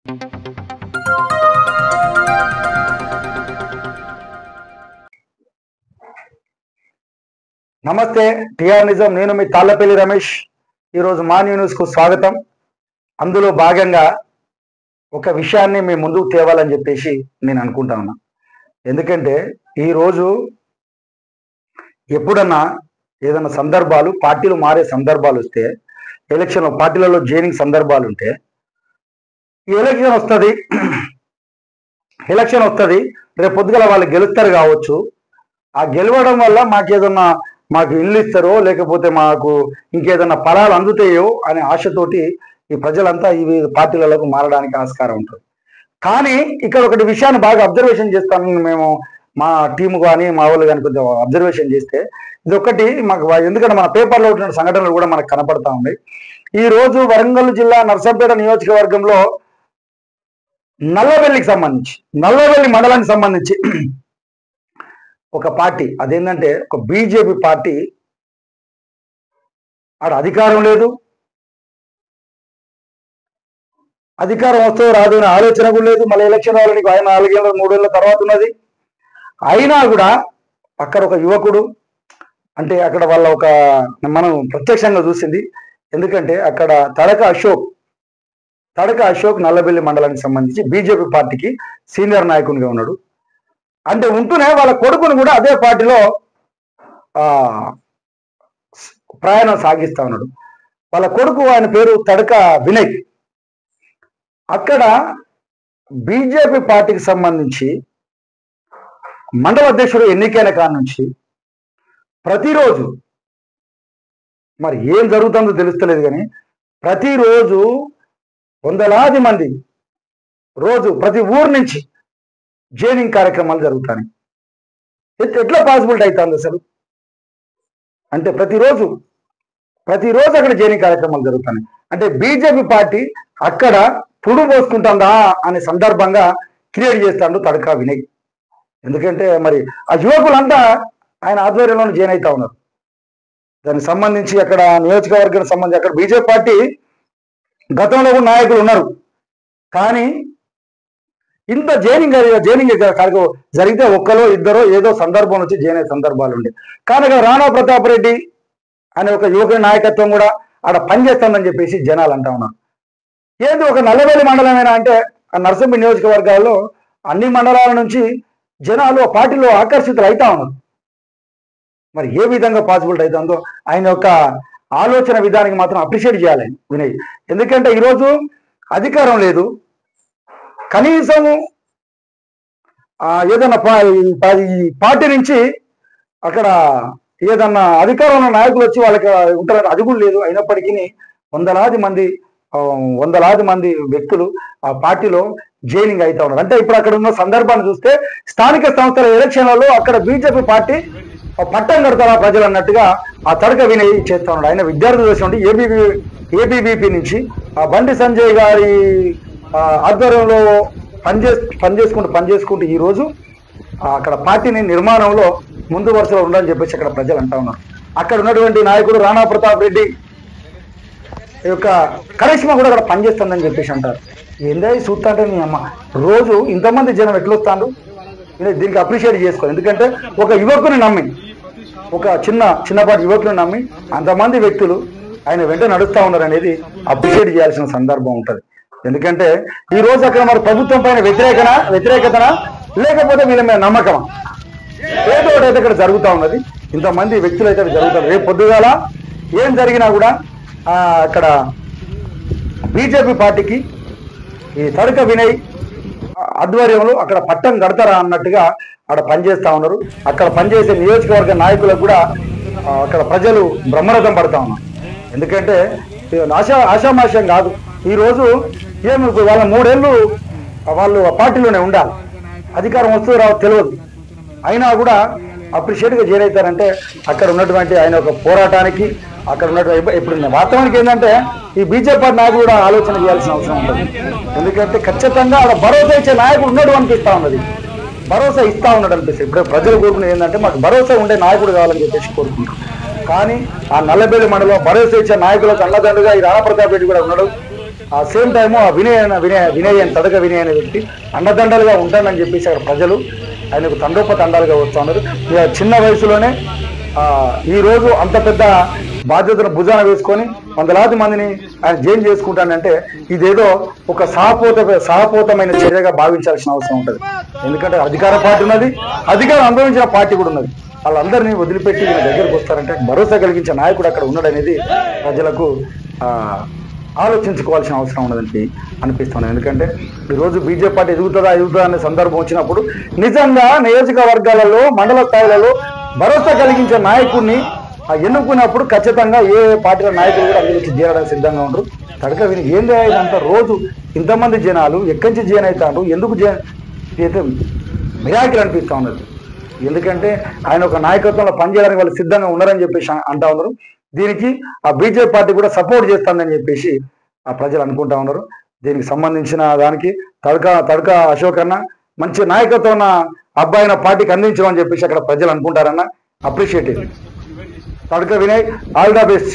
నమస్తే టిఆర్ నిజం. నేను మీ తాళ్ళపల్లి రమేష్. ఈరోజు మా న్యూస్కు స్వాగతం. అందులో భాగంగా ఒక విషయాన్ని మీ ముందుకు తేవాలని చెప్పేసి నేను అనుకుంటా ఉన్నా. ఎందుకంటే ఈరోజు ఎప్పుడన్నా ఏదైనా సందర్భాలు, పార్టీలు మారే సందర్భాలు వస్తే, ఎలక్షన్ పార్టీలలో జాయినింగ్ సందర్భాలు ఉంటే, ఈ ఎలక్షన్ వస్తుంది రేపు పొద్దుగల వాళ్ళు గెలుస్తారు కావచ్చు. ఆ గెలవడం వల్ల మాకు ఇల్లు ఇస్తారో లేకపోతే మాకు ఇంకేదన్నా ఫలాలు అందుతాయో అనే ఆశతోటి ఈ ప్రజలంతా ఈ పార్టీలకు మారడానికి ఆస్కారం ఉంటుంది. కానీ ఇక్కడ ఒకటి విషయాన్ని బాగా అబ్జర్వేషన్ చేస్తాను మేము, మా టీము కానీ మా వాళ్ళు కానీ కొంచెం అబ్జర్వేషన్ చేస్తే ఇది ఒకటి మాకు, ఎందుకంటే మన పేపర్లో ఉన్న సంఘటనలు కూడా మనకు కనపడతా ఉన్నాయి. ఈ రోజు వరంగల్ జిల్లా నర్సంపేట నియోజకవర్గంలో నల్లవెల్లి మండలానికి సంబంధించి ఒక పార్టీ, అదేంటంటే ఒక బీజేపీ పార్టీ, ఆడ అధికారం లేదు, అధికారం వస్తే రాదు అనే ఆలోచన కూడా లేదు. మళ్ళీ ఎలక్షన్ రావడానికి ఆయన 4 ఏళ్ళ 3 ఏళ్ళ తర్వాత ఉన్నది. అయినా కూడా అక్కడ ఒక యువకుడు, అంటే అక్కడ వాళ్ళ మనం ప్రత్యక్షంగా చూసింది. ఎందుకంటే అక్కడ తడక అశోక్ నల్లబెల్లి మండలానికి సంబంధించి బీజేపీ పార్టీకి సీనియర్ నాయకునిగా ఉన్నాడు. అంటే ఉంటూనే వాళ్ళ కొడుకును కూడా అదే పార్టీలో ప్రయాణం సాగిస్తా ఉన్నాడు. వాళ్ళ కొడుకు, ఆయన పేరు తడక వినయ్. అక్కడ బీజేపీ పార్టీకి సంబంధించి మండల అధ్యక్షుడు ఎన్నికైన కాడ నుంచి ప్రతిరోజు, మరి ఏం జరుగుతుందో తెలుస్తలేదు కానీ ప్రతిరోజు వందలాది మంది ప్రతి ఊరు నుంచి జాయినింగ్ కార్యక్రమాలు జరుగుతాయి. ఎట్లా పాసిబిలిటీ అవుతుంది అసలు? అంటే ప్రతిరోజు అక్కడ జాయినింగ్ కార్యక్రమాలు జరుగుతాయి. అంటే బీజేపీ పార్టీ అక్కడ పుడు పోసుకుంటుందా అనే సందర్భంగా క్రియేట్ చేస్తాడు తడక వినయ్. ఎందుకంటే మరి ఆ యువకులంతా ఆయన ఆధ్వర్యంలో జాయిన్ అవుతా ఉన్నారు. దానికి సంబంధించి అక్కడ నియోజకవర్గానికి సంబంధించి అక్కడ బీజేపీ పార్టీ గతంలో కూడా నాయకులు ఉన్నారు. కానీ ఇంత జాయినింగ్ జరిగితే ఒక్కలో ఇద్దరో ఏదో సందర్భం నుంచి జాయిన్ అయ్యే సందర్భాలు ఉండే. కానీ రాణా ప్రతాప్ రెడ్డి అనే ఒక యువకుడి నాయకత్వం కూడా ఆడ పనిచేస్తుందని చెప్పేసి జనాలు అంటా ఉన్నారు. ఏంది ఒక నల్లవెల్లి మండలమేనా అంటే, ఆ నర్సంపేట నియోజకవర్గాల్లో అన్ని మండలాల నుంచి జనాలు ఆ పార్టీలో ఆకర్షితులు అవుతా ఉన్నారు. మరి ఏ విధంగా పాసిబిలిటీ అవుతుందో ఆయన యొక్క ఆలోచన విధానానికి మాత్రం అప్రిషియేట్ చేయాలి వినయ్. ఎందుకంటే ఈరోజు అధికారం లేదు, కనీసం ఏదన్నా పార్టీ నుంచి అక్కడ ఏదన్నా అధికారంలో నాయకులు వచ్చి వాళ్ళకి ఉంటారని అది కూడా లేదు. అయినప్పటికీ వందలాది మంది వ్యక్తులు ఆ పార్టీలో జాయినింగ్ అవుతా ఉన్నారు. అంటే ఇప్పుడు అక్కడ ఉన్న సందర్భాన్ని చూస్తే స్థానిక సంస్థల ఎలక్షన్లలో అక్కడ బీజేపీ పార్టీ పట్టం కడతారా ప్రజలు అన్నట్టుగా ఆ తడక వినయ్ చేస్తా ఉన్నాడు. ఆయన విద్యార్థి దశ నుండి ఏబీవీపీ నుంచి బండి సంజయ్ గారి ఆధ్వర్యంలో పనిచేసుకుంటూ ఈరోజు అక్కడ పార్టీని నిర్మాణంలో ముందు వరుసలో ఉండాలని చెప్పేసి అక్కడ ప్రజలు అంటా ఉన్నారు. అక్కడ ఉన్నటువంటి నాయకుడు రాణా ప్రతాప్ రెడ్డి యొక్క కరిష్మా కూడా అక్కడ పనిచేస్తుందని చెప్పేసి అంటారు. ఏందా చూస్తా అంటే నీ అమ్మ, రోజు ఇంతమంది జనం ఎట్లొస్తాడు, దీనికి అప్రిషియేట్ చేసుకోవాలి. ఎందుకంటే ఒక యువకుని నమ్మి, ఒక చిన్నపాటి యువకుని నమ్మి అంతమంది వ్యక్తులు ఆయన వెంట నడుస్తూ ఉన్నారు అనేది అప్రిషియేట్ చేయాల్సిన సందర్భం ఉంటుంది. ఎందుకంటే ఈ రోజు అక్కడ మరి ప్రభుత్వం పైన వ్యతిరేకతనా లేకపోతే వీళ్ళ మీద నమ్మకమా, ఏదో ఒకటి అయితే ఇక్కడ జరుగుతూ ఉన్నది. ఇంతమంది వ్యక్తులు అయితే జరుగుతారు. రేపు పొద్దుగాల ఏం జరిగినా కూడా అక్కడ బీజేపీ పార్టీకి ఈ తడక వినయ్ ఆధ్వర్యంలో అక్కడ పట్టం కడతారా అన్నట్టుగా అక్కడ పనిచేస్తూ ఉన్నారు. అక్కడ పనిచేసే నియోజకవర్గ నాయకులకు కూడా అక్కడ ప్రజలు బ్రహ్మరథం పడతా ఉన్నారు. ఎందుకంటే ఆశామాషం కాదు. ఈరోజు ఏమి వాళ్ళ 3 ఏళ్ళు వాళ్ళు ఆ పార్టీలోనే ఉండాలి, అధికారం వస్తుందో రావో తెలియదు. అయినా కూడా అప్రిషియేట్గా జాయిన్ అవుతారంటే అక్కడ ఉన్నటువంటి ఆయన ఒక పోరాటానికి, అక్కడ ఉన్నటువంటి ఇప్పుడు వాస్తవానికి ఏంటంటే ఈ బీజేపీ నాయకుడు కూడా ఆలోచన చేయాల్సిన అవసరం ఉంటుంది. ఎందుకంటే ఖచ్చితంగా అక్కడ భరోసా ఇచ్చే నాయకుడు ఉన్నాడు అనిపిస్తూ ఉన్నది, భరోసా ఇస్తా ఉన్నాడు అనిపిస్తుంది. ఇప్పుడు ప్రజలు కోరుకునేది ఏంటంటే మాకు భరోసా ఉండే నాయకుడు కావాలని చెప్పేసి కోరుకుంటారు. కానీ ఆ నల్లబెల్లి మండలం భరోసా ఇచ్చే నాయకులకు అండదండగా ఈ రాణా ప్రతాప్ రెడ్డి కూడా ఉన్నాడు. ఆ సేమ్ టైము ఆ వినయ్ అని తడక వినయ్ అనే వ్యక్తి అండదండలుగా ఉంటానని చెప్పేసి అక్కడ ప్రజలు ఆయనకు తండోపతండాలుగా వస్తున్నారు. ఇక చిన్న వయసులోనే ఈ రోజు అంత పెద్ద బాధ్యతను భుజాన వేసుకొని వందలాది మందిని ఆయన జైలు చేసుకుంటానంటే ఇదేదో ఒక సహపోతమైన చర్యగా భావించాల్సిన అవసరం ఉంటుంది. ఎందుకంటే అధికార పార్టీ ఉన్నది, అధికారం అనుభవించిన పార్టీ కూడా ఉన్నది. వాళ్ళందరినీ వదిలిపెట్టి ఈయన దగ్గరకు వస్తారంటే భరోసా కలిగించే నాయకుడు అక్కడ ఉన్నాడనేది ప్రజలకు ఆలోచించుకోవాల్సిన అవసరం ఉన్నదని అనిపిస్తున్నాను. ఎందుకంటే ఈరోజు బీజేపీ పార్టీ ఎదుగుతుందా అనే సందర్భం వచ్చినప్పుడు నిజంగా నియోజకవర్గాలలో మండల స్థాయిలలో భరోసా కలిగించే నాయకుడిని ఎన్నుకున్నప్పుడు ఖచ్చితంగా ఏ పార్టీల నాయకులు కూడా అందులో చేరడానికి సిద్ధంగా ఉండరు. తడక విని ఏంది ఇదంతా రోజు ఇంతమంది జనాలు ఎక్కడి నుంచి జైన్ అవుతారు, ఎందుకు అయితే మిరాకిల్ అనిపిస్తూ ఉన్నది. ఎందుకంటే ఆయన ఒక నాయకత్వంలో పనిచేయడానికి వాళ్ళు సిద్ధంగా ఉన్నారని చెప్పేసి అంటా ఉన్నారు. దీనికి ఆ బీజేపీ పార్టీ కూడా సపోర్ట్ చేస్తుందని చెప్పేసి ఆ ప్రజలు అనుకుంటా ఉన్నారు. దీనికి సంబంధించిన దానికి తడక అశోక్ అన్న మంచి నాయకత్వం ఉన్న అబ్బాయిన పార్టీకి అందించమని చెప్పేసి అక్కడ ప్రజలు అనుకుంటారన్న. అప్రిషియేట్. తడక వినయ్, ఆల్ ద బెస్ట్.